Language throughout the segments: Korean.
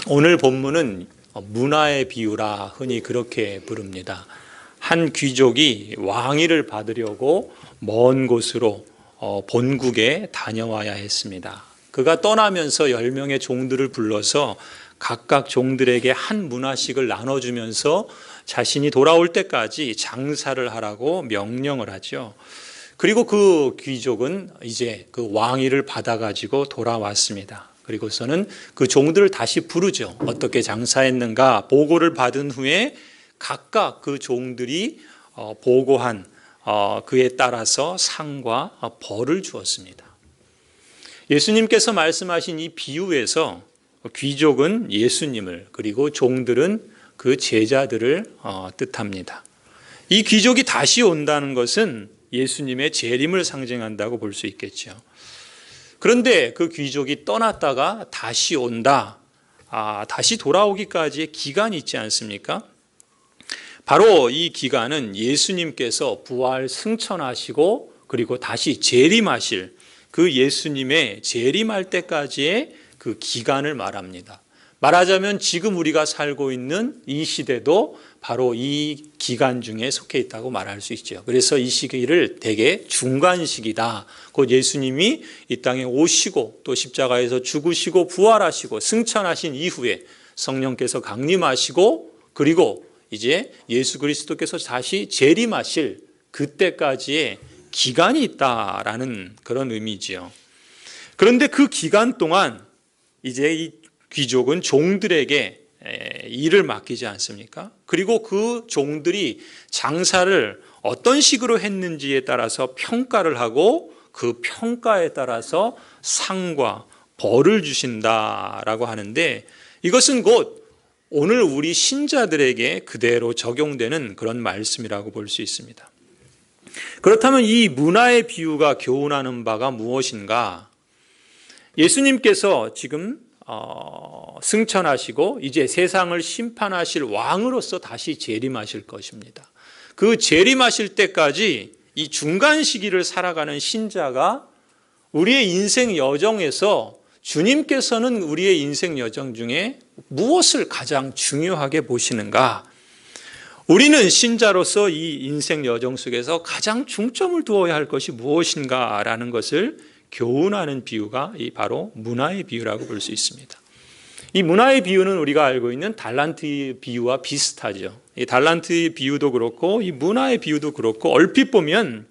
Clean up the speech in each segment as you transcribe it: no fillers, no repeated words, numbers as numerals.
오늘 본문은 문화의 비유라 흔히 그렇게 부릅니다. 한 귀족이 왕위를 받으려고 먼 곳으로 본국에 다녀와야 했습니다. 그가 떠나면서 10명의 종들을 불러서 각각 종들에게 한 문화씩을 나눠주면서 자신이 돌아올 때까지 장사를 하라고 명령을 하죠. 그리고 그 귀족은 이제 그 왕위를 받아가지고 돌아왔습니다. 그리고서는 그 종들을 다시 부르죠. 어떻게 장사했는가 보고를 받은 후에 각각 그 종들이 보고한 그에 따라서 상과 벌을 주었습니다. 예수님께서 말씀하신 이 비유에서 귀족은 예수님을, 그리고 종들은 그 제자들을 뜻합니다. 이 귀족이 다시 온다는 것은 예수님의 재림을 상징한다고 볼 수 있겠죠. 그런데 그 귀족이 떠났다가 다시 온다, 다시 돌아오기까지의 기간이 있지 않습니까? 바로 이 기간은 예수님께서 부활 승천하시고 그리고 다시 재림하실 그 예수님의 재림할 때까지의 그 기간을 말합니다. 말하자면 지금 우리가 살고 있는 이 시대도 바로 이 기간 중에 속해 있다고 말할 수 있죠. 그래서 이 시기를 대개 중간 시기다. 곧 예수님이 이 땅에 오시고 또 십자가에서 죽으시고 부활하시고 승천하신 이후에 성령께서 강림하시고 그리고 이제 예수 그리스도께서 다시 재림하실 그때까지의 기간이 있다라는 그런 의미지요. 그런데 그 기간 동안 이제 이 귀족은 종들에게 일을 맡기지 않습니까? 그리고 그 종들이 장사를 어떤 식으로 했는지에 따라서 평가를 하고 그 평가에 따라서 상과 벌을 주신다라고 하는데, 이것은 곧 오늘 우리 신자들에게 그대로 적용되는 그런 말씀이라고 볼 수 있습니다. 그렇다면 이 문화의 비유가 교훈하는 바가 무엇인가? 예수님께서 지금 승천하시고 이제 세상을 심판하실 왕으로서 다시 재림하실 것입니다. 그 재림하실 때까지 이 중간 시기를 살아가는 신자가 우리의 인생 여정에서 주님께서는 우리의 인생 여정 중에 무엇을 가장 중요하게 보시는가? 우리는 신자로서 이 인생 여정 속에서 가장 중점을 두어야 할 것이 무엇인가라는 것을 교훈하는 비유가 바로 문화의 비유라고 볼 수 있습니다. 이 문화의 비유는 우리가 알고 있는 달란트 비유와 비슷하죠. 이 달란트 비유도 그렇고 이 문화의 비유도 그렇고 얼핏 보면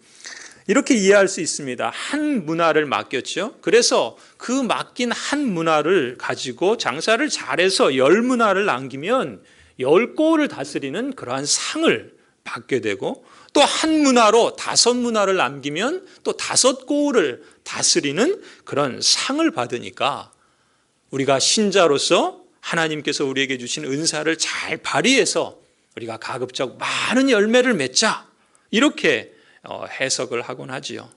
이렇게 이해할 수 있습니다. 한 문화를 맡겼죠. 그래서 그 맡긴 한 문화를 가지고 장사를 잘해서 10문화를 남기면 10고을을 다스리는 그러한 상을 받게 되고, 또 한 문화로 5문화를 남기면 또 5고을을 다스리는 그런 상을 받으니까 우리가 신자로서 하나님께서 우리에게 주신 은사를 잘 발휘해서 우리가 가급적 많은 열매를 맺자, 이렇게 해석을 하곤 하지요.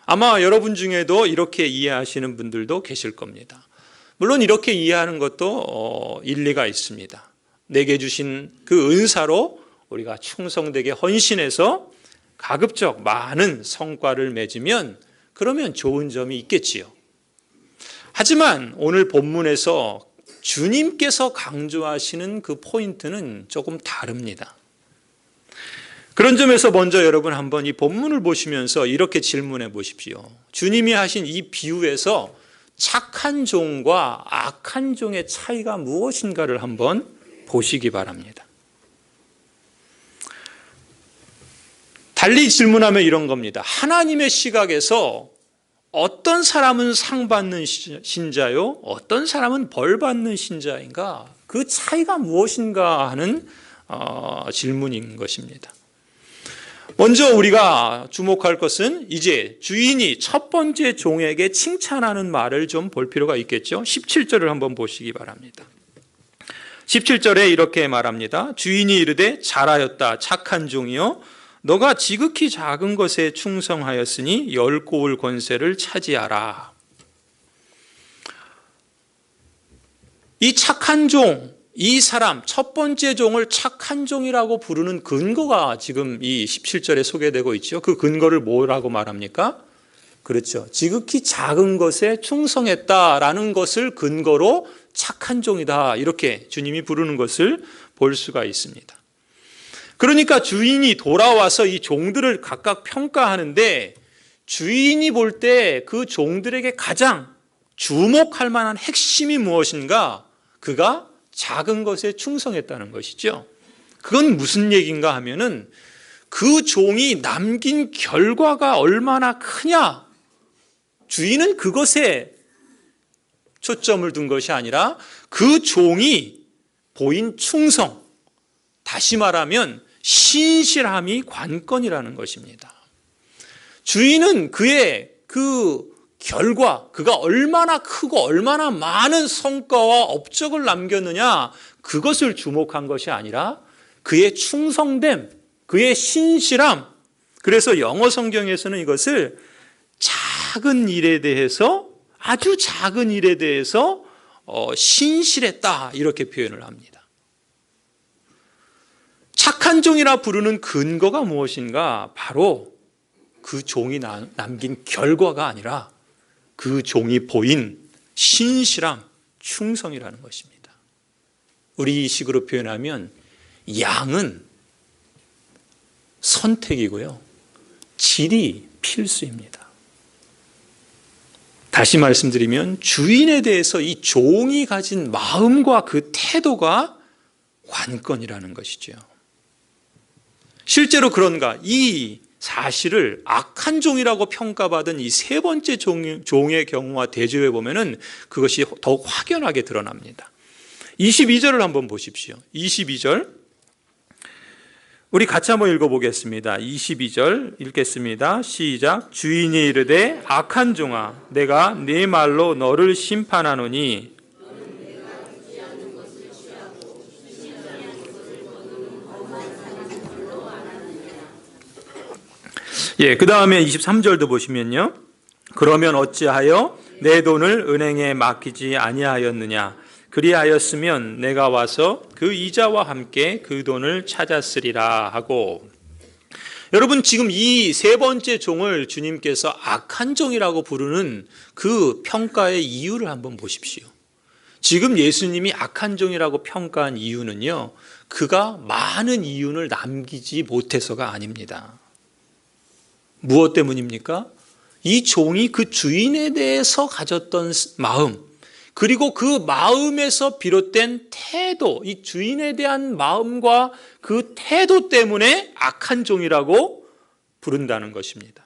아마 여러분 중에도 이렇게 이해하시는 분들도 계실 겁니다. 물론 이렇게 이해하는 것도 일리가 있습니다. 내게 주신 그 은사로 우리가 충성되게 헌신해서 가급적 많은 성과를 맺으면 그러면 좋은 점이 있겠지요. 하지만 오늘 본문에서 주님께서 강조하시는 그 포인트는 조금 다릅니다. 그런 점에서 먼저 여러분 한번 이 본문을 보시면서 이렇게 질문해 보십시오. 주님이 하신 이 비유에서 착한 종과 악한 종의 차이가 무엇인가를 한번 보시기 바랍니다. 달리 질문하면 이런 겁니다. 하나님의 시각에서 어떤 사람은 상 받는 신자요? 어떤 사람은 벌 받는 신자인가? 그 차이가 무엇인가 하는 질문인 것입니다. 먼저 우리가 주목할 것은 이제 주인이 첫 번째 종에게 칭찬하는 말을 좀 볼 필요가 있겠죠. 17절을 한번 보시기 바랍니다. 17절에 이렇게 말합니다. 주인이 이르되 잘하였다 착한 종이요, 너가 지극히 작은 것에 충성하였으니 10고을 권세를 차지하라. 이 착한 종, 이 사람 첫 번째 종을 착한 종이라고 부르는 근거가 지금 이 17절에 소개되고 있죠. 그 근거를 뭐라고 말합니까? 그렇죠. 지극히 작은 것에 충성했다라는 것을 근거로 착한 종이다 이렇게 주님이 부르는 것을 볼 수가 있습니다. 그러니까 주인이 돌아와서 이 종들을 각각 평가하는데 주인이 볼 때 그 종들에게 가장 주목할 만한 핵심이 무엇인가? 그가 작은 것에 충성했다는 것이죠. 그건 무슨 얘기인가 하면은 그 종이 남긴 결과가 얼마나 크냐? 주인은 그것에 초점을 둔 것이 아니라 그 종이 보인 충성, 다시 말하면 신실함이 관건이라는 것입니다. 주인은 그의 그 결과, 그가 얼마나 크고 얼마나 많은 성과와 업적을 남겼느냐, 그것을 주목한 것이 아니라 그의 충성됨, 그의 신실함. 그래서 영어 성경에서는 이것을 작은 일에 대해서, 아주 작은 일에 대해서 신실했다 이렇게 표현을 합니다. 착한 종이라 부르는 근거가 무엇인가? 바로 그 종이 남긴 결과가 아니라 그 종이 보인 신실함, 충성이라는 것입니다. 우리식으로 표현하면 양은 선택이고요, 질이 필수입니다. 다시 말씀드리면 주인에 대해서 이 종이 가진 마음과 그 태도가 관건이라는 것이죠. 실제로 그런가? 이 사실을 악한 종이라고 평가받은 이 세 번째 종의 경우와 대조해 보면은 그것이 더욱 확연하게 드러납니다. 22절을 한번 보십시오. 22절. 우리 같이 한번 읽어보겠습니다. 22절 읽겠습니다. 시작. 주인이 이르되 악한 종아, 내가 네 말로 너를 심판하노니 그 다음에 23절도 보시면요. 그러면 어찌하여 내 돈을 은행에 맡기지 아니하였느냐? 그리하였으면 내가 와서 그 이자와 함께 그 돈을 찾았으리라 하고, 여러분 지금 이 세 번째 종을 주님께서 악한 종이라고 부르는 그 평가의 이유를 한번 보십시오. 지금 예수님이 악한 종이라고 평가한 이유는요, 그가 많은 이윤을 남기지 못해서가 아닙니다. 무엇 때문입니까? 이 종이 그 주인에 대해서 가졌던 마음, 그리고 그 마음에서 비롯된 태도, 이 주인에 대한 마음과 그 태도 때문에 악한 종이라고 부른다는 것입니다.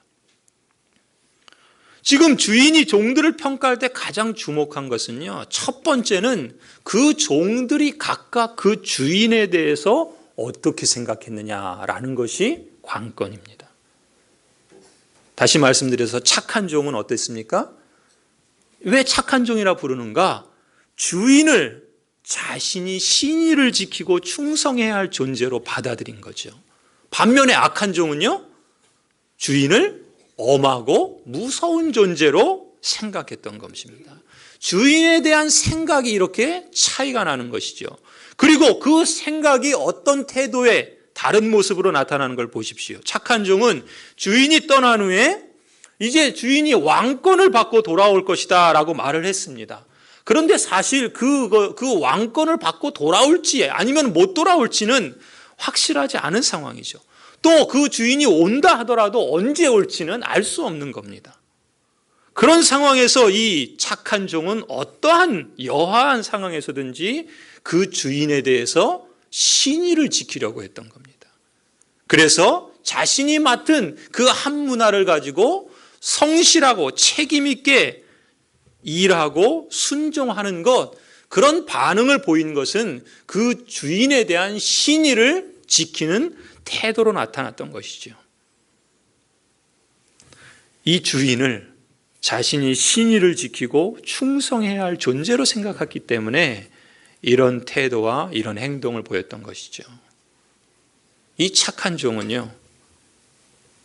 지금 주인이 종들을 평가할 때 가장 주목한 것은요, 첫 번째는 그 종들이 각각 그 주인에 대해서 어떻게 생각했느냐라는 것이 관건입니다. 다시 말씀드려서 착한 종은 어땠습니까? 왜 착한 종이라 부르는가? 주인을 자신이 신의를 지키고 충성해야 할 존재로 받아들인 거죠. 반면에 악한 종은요, 주인을 엄하고 무서운 존재로 생각했던 것입니다. 주인에 대한 생각이 이렇게 차이가 나는 것이죠. 그리고 그 생각이 어떤 태도에 다른 모습으로 나타나는 걸 보십시오. 착한 종은 주인이 떠난 후에 이제 주인이 왕권을 받고 돌아올 것이다 라고 말을 했습니다. 그런데 사실 그 왕권을 받고 돌아올지 아니면 못 돌아올지는 확실하지 않은 상황이죠. 또 그 주인이 온다 하더라도 언제 올지는 알 수 없는 겁니다. 그런 상황에서 이 착한 종은 어떠한 여하한 상황에서든지 그 주인에 대해서 신의를 지키려고 했던 겁니다. 그래서 자신이 맡은 그 한 문화를 가지고 성실하고 책임 있게 일하고 순종하는 것, 그런 반응을 보인 것은 그 주인에 대한 신의를 지키는 태도로 나타났던 것이죠. 이 주인을 자신이 신의를 지키고 충성해야 할 존재로 생각했기 때문에 이런 태도와 이런 행동을 보였던 것이죠. 이 착한 종은요,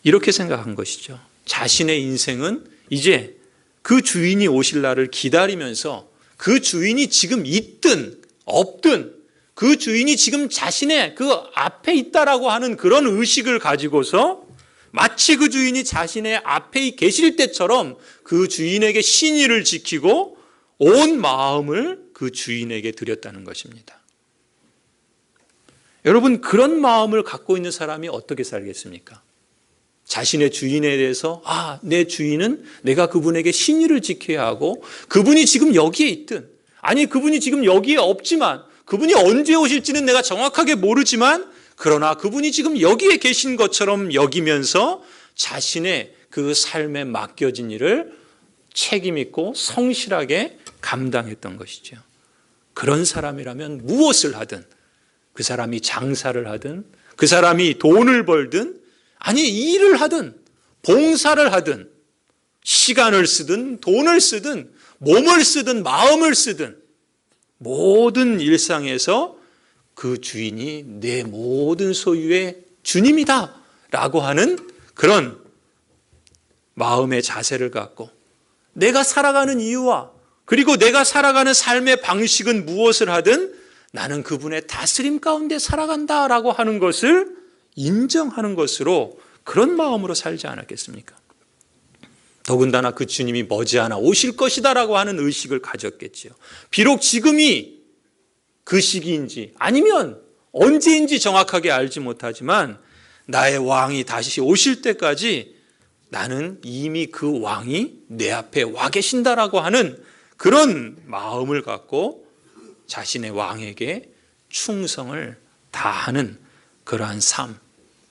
이렇게 생각한 것이죠. 자신의 인생은 이제 그 주인이 오실 날을 기다리면서 그 주인이 지금 있든 없든 그 주인이 지금 자신의 그 앞에 있다라고 하는 그런 의식을 가지고서 마치 그 주인이 자신의 앞에 계실 때처럼 그 주인에게 신의를 지키고 온 마음을 그 주인에게 드렸다는 것입니다. 여러분, 그런 마음을 갖고 있는 사람이 어떻게 살겠습니까? 자신의 주인에 대해서 내 주인은 내가 그분에게 신의를 지켜야 하고, 그분이 지금 여기에 있든 아니 그분이 지금 여기에 없지만, 그분이 언제 오실지는 내가 정확하게 모르지만, 그러나 그분이 지금 여기에 계신 것처럼 여기면서 자신의 그 삶에 맡겨진 일을 책임 있고 성실하게 감당했던 것이죠. 그런 사람이라면 무엇을 하든, 그 사람이 장사를 하든 그 사람이 돈을 벌든 아니 일을 하든 봉사를 하든 시간을 쓰든 돈을 쓰든 몸을 쓰든 마음을 쓰든 모든 일상에서 그 주인이 내 모든 소유의 주님이다 라고 하는 그런 마음의 자세를 갖고, 내가 살아가는 이유와 그리고 내가 살아가는 삶의 방식은 무엇을 하든 나는 그분의 다스림 가운데 살아간다라고 하는 것을 인정하는 것으로, 그런 마음으로 살지 않았겠습니까? 더군다나 그 주님이 머지않아 오실 것이다라고 하는 의식을 가졌겠지요. 비록 지금이 그 시기인지 아니면 언제인지 정확하게 알지 못하지만 나의 왕이 다시 오실 때까지 나는 이미 그 왕이 내 앞에 와 계신다라고 하는 그런 마음을 갖고 자신의 왕에게 충성을 다하는 그러한 삶,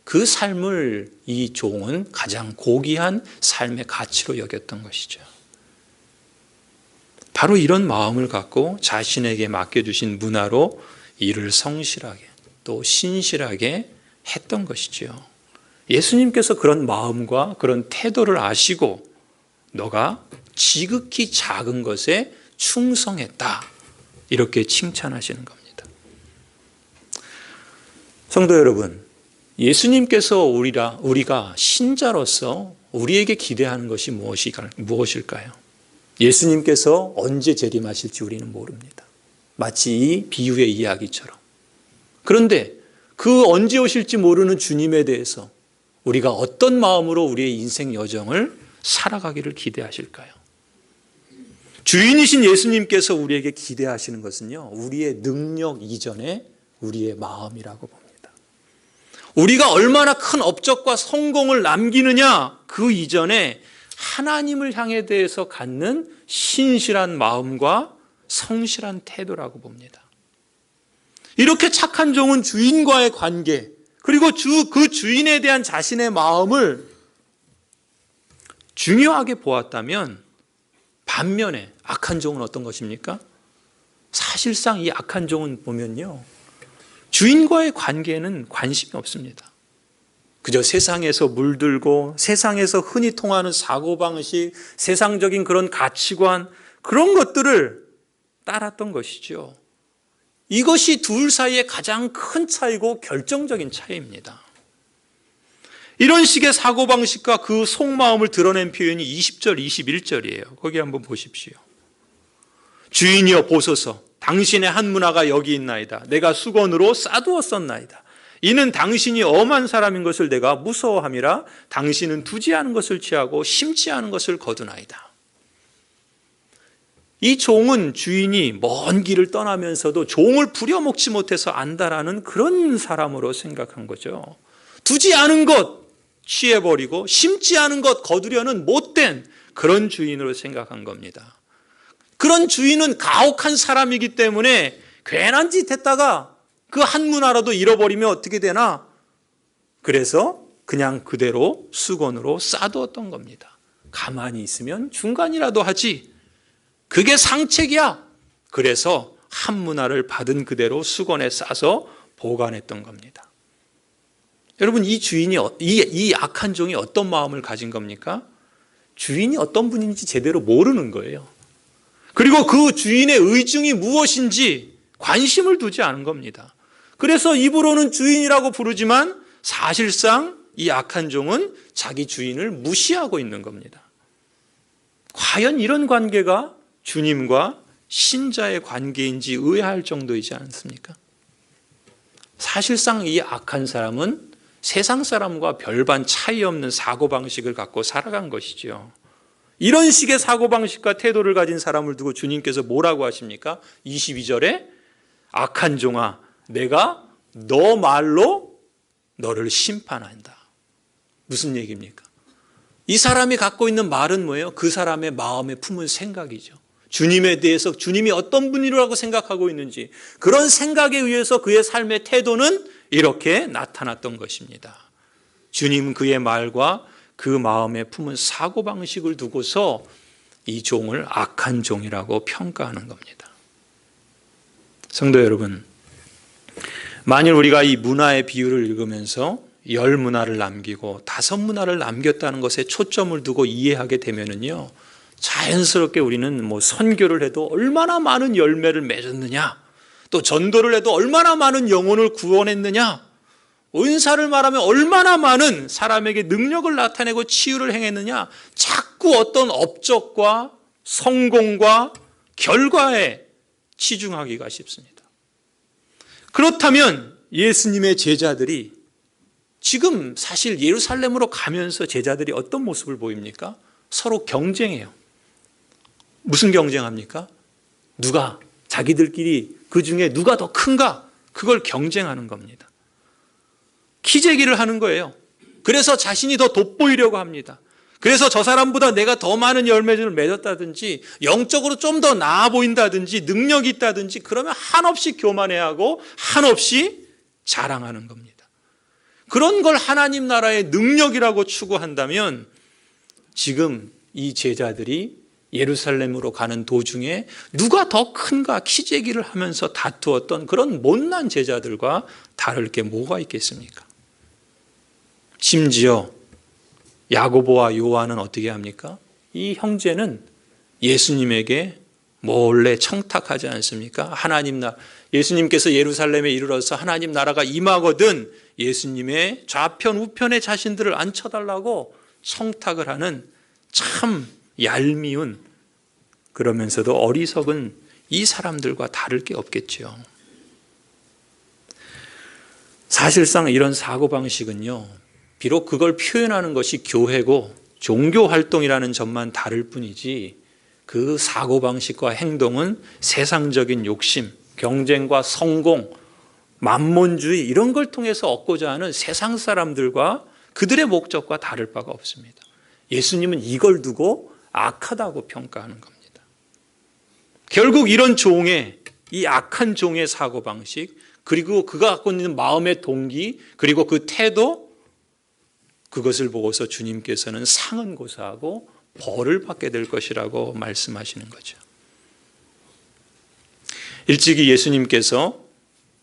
그 삶을 이 종은 가장 고귀한 삶의 가치로 여겼던 것이죠. 바로 이런 마음을 갖고 자신에게 맡겨주신 문화로 일을 성실하게 또 신실하게 했던 것이지요. 예수님께서 그런 마음과 그런 태도를 아시고 너가 지극히 작은 것에 충성했다, 이렇게 칭찬하시는 겁니다. 성도 여러분, 예수님께서 우리가 신자로서 우리에게 기대하는 것이 무엇일까요? 예수님께서 언제 재림하실지 우리는 모릅니다. 마치 이 비유의 이야기처럼. 그런데 그 언제 오실지 모르는 주님에 대해서 우리가 어떤 마음으로 우리의 인생 여정을 살아가기를 기대하실까요? 주인이신 예수님께서 우리에게 기대하시는 것은요, 우리의 능력 이전에 우리의 마음이라고 봅니다. 우리가 얼마나 큰 업적과 성공을 남기느냐, 그 이전에 하나님을 향해 대해서 갖는 신실한 마음과 성실한 태도라고 봅니다. 이렇게 착한 종은 주인과의 관계, 그리고 그 주인에 대한 자신의 마음을 중요하게 보았다면, 반면에 악한 종은 어떤 것입니까? 사실상 이 악한 종은 보면요, 주인과의 관계에는 관심이 없습니다. 그저 세상에서 물들고 세상에서 흔히 통하는 사고방식, 세상적인 그런 가치관, 그런 것들을 따랐던 것이죠. 이것이 둘 사이의 가장 큰 차이고 결정적인 차이입니다. 이런 식의 사고방식과 그 속마음을 드러낸 표현이 20절, 21절이에요. 거기 한번 보십시오. 주인이여 보소서, 당신의 한 문화가 여기 있나이다. 내가 수건으로 싸두었었나이다. 이는 당신이 엄한 사람인 것을 내가 무서워함이라. 당신은 두지 않은 것을 취하고 심지 않은 것을 거두나이다. 이 종은 주인이 먼 길을 떠나면서도 종을 부려먹지 못해서 안다라는 그런 사람으로 생각한 거죠. 두지 않은 것 취해버리고 심지 않은 것 거두려는 못된 그런 주인으로 생각한 겁니다. 그런 주인은 가혹한 사람이기 때문에 괜한 짓 했다가 그 한 문화라도 잃어버리면 어떻게 되나? 그래서 그냥 그대로 수건으로 싸두었던 겁니다. 가만히 있으면 중간이라도 하지, 그게 상책이야. 그래서 한 문화를 받은 그대로 수건에 싸서 보관했던 겁니다. 여러분, 이 주인이, 이 악한 종이 어떤 마음을 가진 겁니까? 주인이 어떤 분인지 제대로 모르는 거예요. 그리고 그 주인의 의중이 무엇인지 관심을 두지 않은 겁니다. 그래서 입으로는 주인이라고 부르지만 사실상 이 악한 종은 자기 주인을 무시하고 있는 겁니다. 과연 이런 관계가 주님과 신자의 관계인지 의아할 정도이지 않습니까? 사실상 이 악한 사람은 세상 사람과 별반 차이 없는 사고방식을 갖고 살아간 것이죠. 이런 식의 사고방식과 태도를 가진 사람을 두고 주님께서 뭐라고 하십니까? 22절에 악한 종아, 내가 너 말로 너를 심판한다. 무슨 얘기입니까? 이 사람이 갖고 있는 말은 뭐예요? 그 사람의 마음에 품은 생각이죠. 주님에 대해서 주님이 어떤 분이라고 생각하고 있는지, 그런 생각에 의해서 그의 삶의 태도는 이렇게 나타났던 것입니다. 주님은 그의 말과 그 마음에 품은 사고방식을 두고서 이 종을 악한 종이라고 평가하는 겁니다. 성도 여러분, 만일 우리가 이 문화의 비유를 읽으면서 10문화를 남기고 5문화를 남겼다는 것에 초점을 두고 이해하게 되면은요, 자연스럽게 우리는 선교를 해도 얼마나 많은 열매를 맺었느냐, 또 전도를 해도 얼마나 많은 영혼을 구원했느냐, 은사를 말하면 얼마나 많은 사람에게 능력을 나타내고 치유를 행했느냐, 자꾸 어떤 업적과 성공과 결과에 치중하기가 쉽습니다. 그렇다면 예수님의 제자들이 지금 사실 예루살렘으로 가면서 제자들이 어떤 모습을 보입니까? 서로 경쟁해요. 무슨 경쟁합니까? 누가, 자기들끼리 그 중에 누가 더 큰가? 그걸 경쟁하는 겁니다. 키재기를 하는 거예요. 그래서 자신이 더 돋보이려고 합니다. 그래서 저 사람보다 내가 더 많은 열매를 맺었다든지, 영적으로 좀 더 나아 보인다든지, 능력이 있다든지, 그러면 한없이 교만해하고 한없이 자랑하는 겁니다. 그런 걸 하나님 나라의 능력이라고 추구한다면 지금 이 제자들이 예루살렘으로 가는 도중에 누가 더 큰가 키재기를 하면서 다투었던 그런 못난 제자들과 다를 게 뭐가 있겠습니까? 심지어 야고보와 요한은 어떻게 합니까? 이 형제는 예수님에게 몰래 청탁하지 않습니까? 예수님께서 예루살렘에 이르러서 하나님 나라가 임하거든 예수님의 좌편 우편에 자신들을 앉혀달라고 청탁을 하는 참 얄미운, 그러면서도 어리석은 이 사람들과 다를 게 없겠죠. 사실상 이런 사고방식은요, 비록 그걸 표현하는 것이 교회고 종교활동이라는 점만 다를 뿐이지, 그 사고방식과 행동은 세상적인 욕심, 경쟁과 성공, 만몬주의, 이런 걸 통해서 얻고자 하는 세상 사람들과 그들의 목적과 다를 바가 없습니다. 예수님은 이걸 두고 악하다고 평가하는 겁니다. 결국 이런 종의, 이 악한 종의 사고방식, 그리고 그가 갖고 있는 마음의 동기, 그리고 그 태도, 그것을 보고서 주님께서는 상은 고사하고 벌을 받게 될 것이라고 말씀하시는 거죠. 일찍이 예수님께서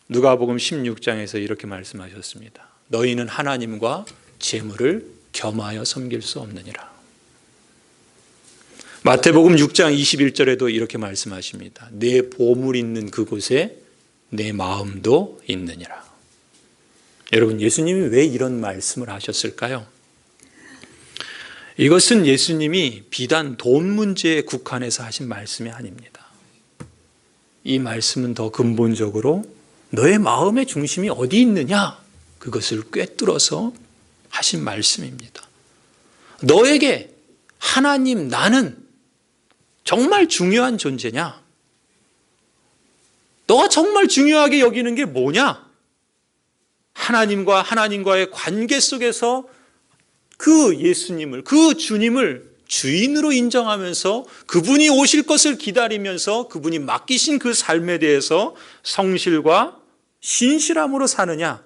누가복음 16장에서 이렇게 말씀하셨습니다. 너희는 하나님과 재물을 겸하여 섬길 수 없느니라. 마태복음 6장 21절에도 이렇게 말씀하십니다. 내 보물 있는 그곳에 내 마음도 있느니라. 여러분, 예수님이 왜 이런 말씀을 하셨을까요? 이것은 예수님이 비단 돈 문제에 국한해서 하신 말씀이 아닙니다. 이 말씀은 더 근본적으로 너의 마음의 중심이 어디 있느냐, 그것을 꿰뚫어서 하신 말씀입니다. 너에게 하나님, 나는 정말 중요한 존재냐? 너가 정말 중요하게 여기는 게 뭐냐? 하나님과의 관계 속에서 그 예수님을, 그 주님을 주인으로 인정하면서 그분이 오실 것을 기다리면서 그분이 맡기신 그 삶에 대해서 성실과 신실함으로 사느냐?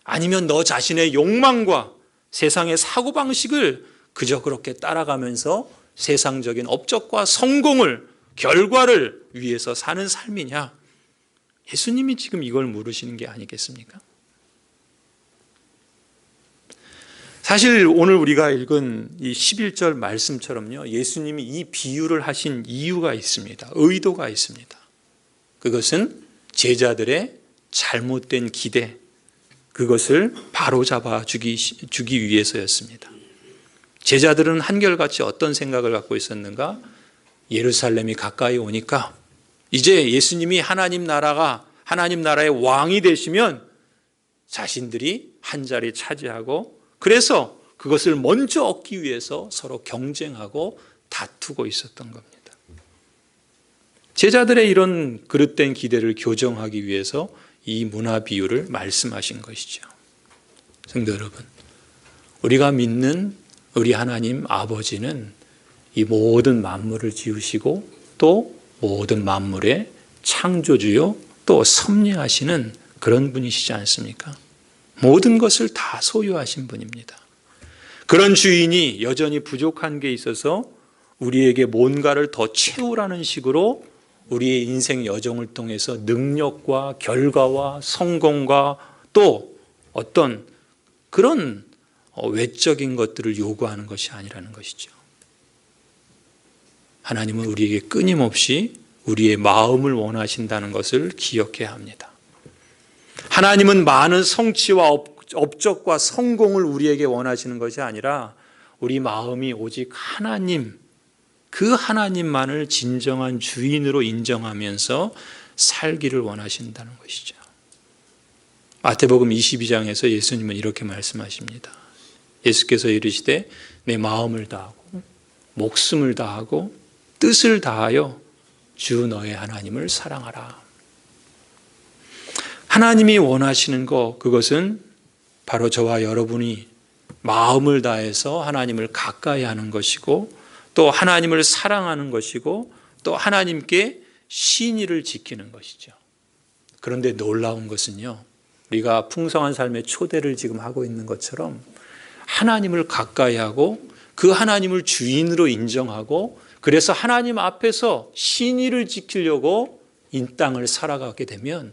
아니면 너 자신의 욕망과 세상의 사고방식을 그저 그렇게 따라가면서 세상적인 업적과 성공을, 결과를 위해서 사는 삶이냐? 예수님이 지금 이걸 물으시는 게 아니겠습니까? 사실 오늘 우리가 읽은 이 11절 말씀처럼요, 예수님이 이 비유를 하신 이유가 있습니다. 의도가 있습니다. 그것은 제자들의 잘못된 기대, 그것을 바로잡아 주기 위해서였습니다. 제자들은 한결같이 어떤 생각을 갖고 있었는가? 예루살렘이 가까이 오니까 이제 예수님이 하나님 나라의 왕이 되시면 자신들이 한 자리 차지하고, 그래서 그것을 먼저 얻기 위해서 서로 경쟁하고 다투고 있었던 겁니다. 제자들의 이런 그릇된 기대를 교정하기 위해서 이 문화 비유를 말씀하신 것이죠. 성도 여러분, 우리가 믿는 우리 하나님 아버지는 이 모든 만물을 지으시고 또 모든 만물의 창조주요 또 섭리하시는 그런 분이시지 않습니까? 모든 것을 다 소유하신 분입니다. 그런 주인이 여전히 부족한 게 있어서 우리에게 뭔가를 더 채우라는 식으로 우리의 인생 여정을 통해서 능력과 결과와 성공과 또 어떤 그런 외적인 것들을 요구하는 것이 아니라는 것이죠. 하나님은 우리에게 끊임없이 우리의 마음을 원하신다는 것을 기억해야 합니다. 하나님은 많은 성취와 업적과 성공을 우리에게 원하시는 것이 아니라 우리 마음이 오직 하나님, 그 하나님만을 진정한 주인으로 인정하면서 살기를 원하신다는 것이죠. 마태복음 22장에서 예수님은 이렇게 말씀하십니다. 예수께서 이르시되 내 마음을 다하고 목숨을 다하고 뜻을 다하여 주 너의 하나님을 사랑하라. 하나님이 원하시는 것, 그것은 바로 저와 여러분이 마음을 다해서 하나님을 가까이 하는 것이고 또 하나님을 사랑하는 것이고 또 하나님께 신의를 지키는 것이죠. 그런데 놀라운 것은요, 우리가 풍성한 삶의 초대를 지금 하고 있는 것처럼 하나님을 가까이 하고 그 하나님을 주인으로 인정하고 그래서 하나님 앞에서 신의를 지키려고 이 땅을 살아가게 되면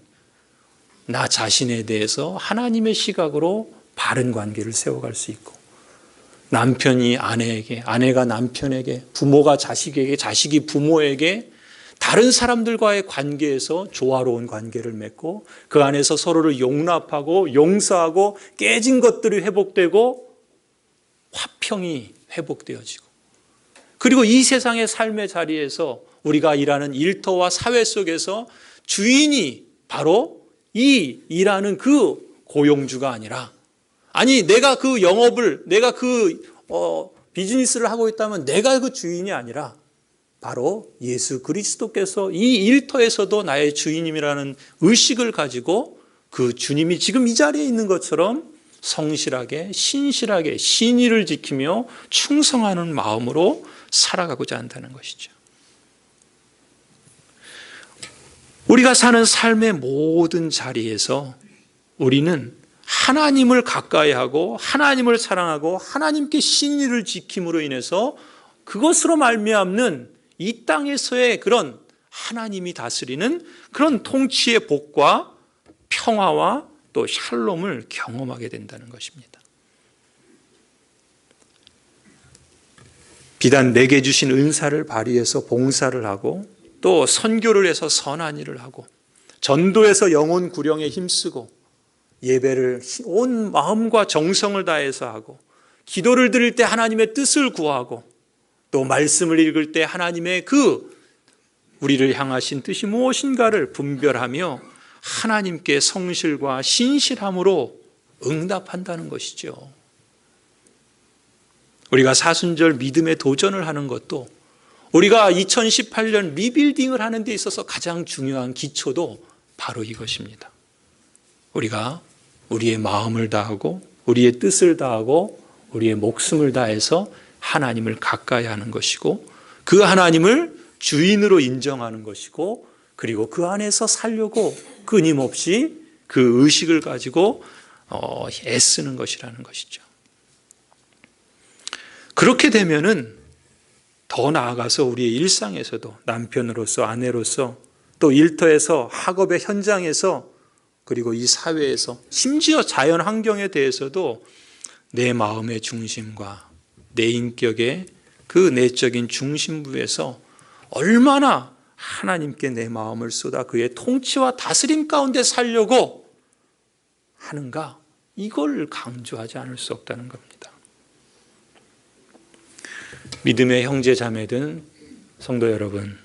나 자신에 대해서 하나님의 시각으로 바른 관계를 세워갈 수 있고 남편이 아내에게, 아내가 남편에게, 부모가 자식에게, 자식이 부모에게 다른 사람들과의 관계에서 조화로운 관계를 맺고 그 안에서 서로를 용납하고 용서하고 깨진 것들이 회복되고 화평이 회복되어지고 그리고 이 세상의 삶의 자리에서 우리가 일하는 일터와 사회 속에서 주인이 바로 이 일하는 그 고용주가 아니라 아니 내가 그 영업을 내가 그 비즈니스를 하고 있다면 내가 그 주인이 아니라 바로 예수 그리스도께서 이 일터에서도 나의 주인님이라는 의식을 가지고 그 주님이 지금 이 자리에 있는 것처럼 성실하게 신실하게 신의를 지키며 충성하는 마음으로 살아가고자 한다는 것이죠. 우리가 사는 삶의 모든 자리에서 우리는 하나님을 가까이 하고 하나님을 사랑하고 하나님께 신의를 지킴으로 인해서 그것으로 말미암는 이 땅에서의 그런 하나님이 다스리는 그런 통치의 복과 평화와 또 샬롬을 경험하게 된다는 것입니다. 비단 내게 주신 은사를 발휘해서 봉사를 하고 또 선교를 해서 선한 일을 하고 전도해서 영혼 구령에 힘쓰고 예배를 온 마음과 정성을 다해서 하고 기도를 드릴 때 하나님의 뜻을 구하고 또 말씀을 읽을 때 하나님의 그 우리를 향하신 뜻이 무엇인가를 분별하며 하나님께 성실과 신실함으로 응답한다는 것이죠. 우리가 사순절 믿음의 도전을 하는 것도 우리가 2018년 리빌딩을 하는 데 있어서 가장 중요한 기초도 바로 이것입니다. 우리가 우리의 마음을 다하고 우리의 뜻을 다하고 우리의 목숨을 다해서 하나님을 가까이 하는 것이고 그 하나님을 주인으로 인정하는 것이고 그리고 그 안에서 살려고 끊임없이 그 의식을 가지고 애쓰는 것이라는 것이죠. 그렇게 되면은 더 나아가서 우리의 일상에서도 남편으로서 아내로서 또 일터에서 학업의 현장에서 그리고 이 사회에서 심지어 자연 환경에 대해서도 내 마음의 중심과 내 인격의 그 내적인 중심부에서 얼마나 하나님께 내 마음을 쏟아 그의 통치와 다스림 가운데 살려고 하는가, 이걸 강조하지 않을 수 없다는 겁니다. 믿음의 형제 자매든 성도 여러분,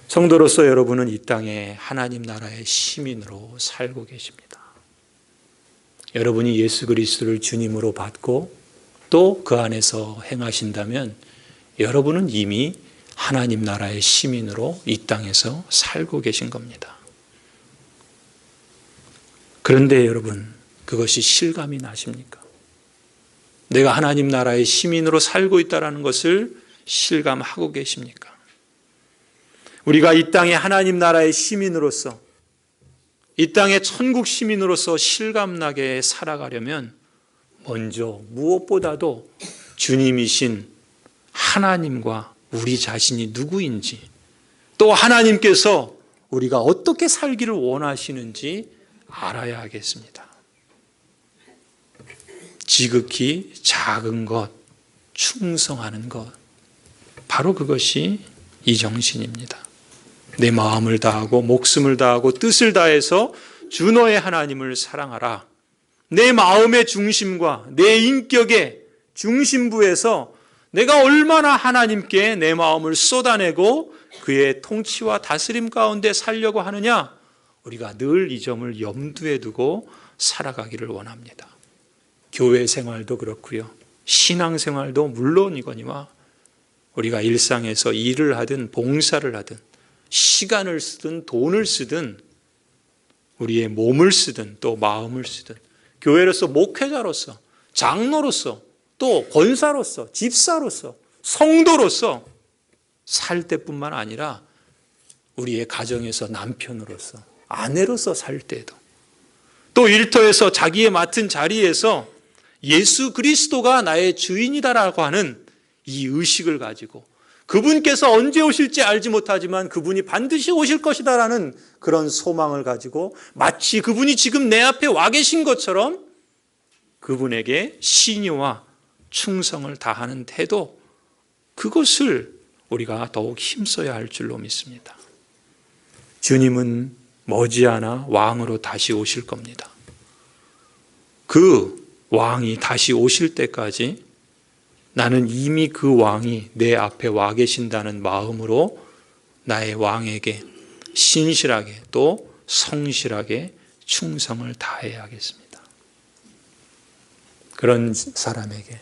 성도로서 여러분은 이 땅에 하나님 나라의 시민으로 살고 계십니다. 여러분이 예수 그리스도를 주님으로 받고 또 그 안에서 행하신다면 여러분은 이미 하나님 나라의 시민으로 이 땅에서 살고 계신 겁니다. 그런데 여러분, 그것이 실감이 나십니까? 내가 하나님 나라의 시민으로 살고 있다는 것을 실감하고 계십니까? 우리가 이 땅의 하나님 나라의 시민으로서, 이 땅의 천국 시민으로서 실감나게 살아가려면 먼저 무엇보다도 주님이신 하나님과 우리 자신이 누구인지, 또 하나님께서 우리가 어떻게 살기를 원하시는지 알아야 하겠습니다. 지극히 작은 것, 충성하는 것, 바로 그것이 이 정신입니다. 내 마음을 다하고 목숨을 다하고 뜻을 다해서 주 너의 하나님을 사랑하라. 내 마음의 중심과 내 인격의 중심부에서 내가 얼마나 하나님께 내 마음을 쏟아내고 그의 통치와 다스림 가운데 살려고 하느냐, 우리가 늘 이 점을 염두에 두고 살아가기를 원합니다. 교회 생활도 그렇고요, 신앙생활도 물론이거니와 우리가 일상에서 일을 하든 봉사를 하든 시간을 쓰든 돈을 쓰든 우리의 몸을 쓰든 또 마음을 쓰든 교회로서 목회자로서 장로로서 또 권사로서 집사로서 성도로서 살 때뿐만 아니라 우리의 가정에서 남편으로서 아내로서 살 때도, 또 일터에서 자기의 맡은 자리에서 예수 그리스도가 나의 주인이다라고 하는 이 의식을 가지고 그분께서 언제 오실지 알지 못하지만 그분이 반드시 오실 것이다라는 그런 소망을 가지고 마치 그분이 지금 내 앞에 와 계신 것처럼 그분에게 신유와 충성을 다하는 태도, 그것을 우리가 더욱 힘써야 할 줄로 믿습니다. 주님은 머지않아 왕으로 다시 오실 겁니다. 그 왕이 다시 오실 때까지 나는 이미 그 왕이 내 앞에 와 계신다는 마음으로 나의 왕에게 신실하게 또 성실하게 충성을 다해야겠습니다. 그런 사람에게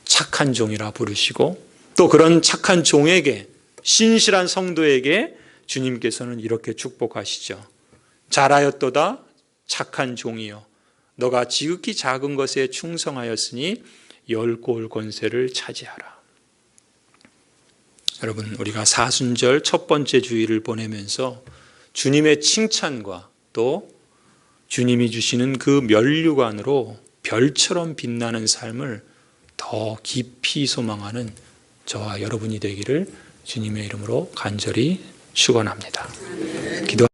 착한 종이라 부르시고 또 그런 착한 종에게, 신실한 성도에게 주님께서는 이렇게 축복하시죠. 잘하였도다 착한 종이여, 너가 지극히 작은 것에 충성하였으니 열고 올 권세를 차지하라. 여러분, 우리가 사순절 첫 번째 주일을 보내면서 주님의 칭찬과 또 주님이 주시는 그 면류관으로 별처럼 빛나는 삶을 더 깊이 소망하는 저와 여러분이 되기를 주님의 이름으로 간절히 축원합니다. 기도